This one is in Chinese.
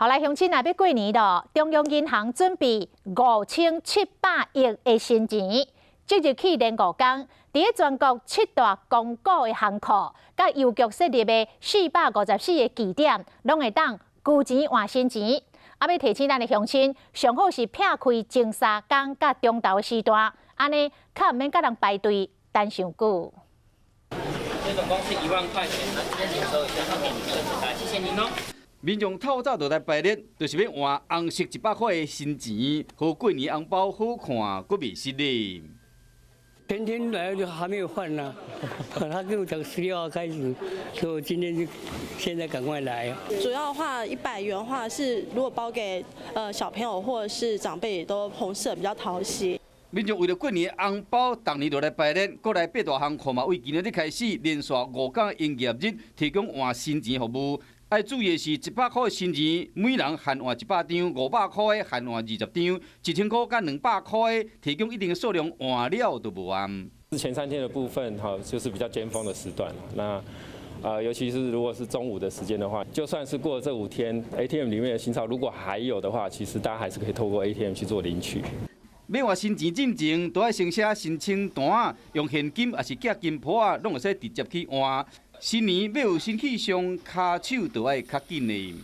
后来乡亲也要过年咯，中央银行准备5700亿的新钱，即日起连5天，伫全国7大公股的行库，甲邮局设立的454个据点，拢会当旧钱换新钱。啊，要提醒咱的乡亲，上好是撇开前3天甲中昼的时段，安尼较毋免甲人排队等上久。这总共是1万块钱，那今天领收一下，上面你的纸袋，谢谢您哦。民众透早就来排列，就是要换红色100块的新钱，好过年红包好看，阁未失礼。天天来就还没有换呢，他跟我讲16号开始，所以我今天就现在赶快来。主要的话100元的话是如果包给小朋友或者是长辈，也都红色比较讨喜。民众为了过年红包，逐年就来排列，国内8大行库嘛，为今日日开始连续5天营业日提供换新钱服务。要注意的是，100块的新钱，每人限换100张；500块的限换20张；1000块甲200块的提供一定的数量，换了就无完。前3天的部分，就是比较尖峰的时段。那尤其是如果是中午的时间的话，就算是过了这5天 ，ATM 里面的新钞如果还有的话，其实大家还是可以透过 ATM 去做领取。要换新钱进前，都要先写申请单，用现金也是寄金铺啊，拢会使直接去换。新年要有新气象，骹手就要较紧的。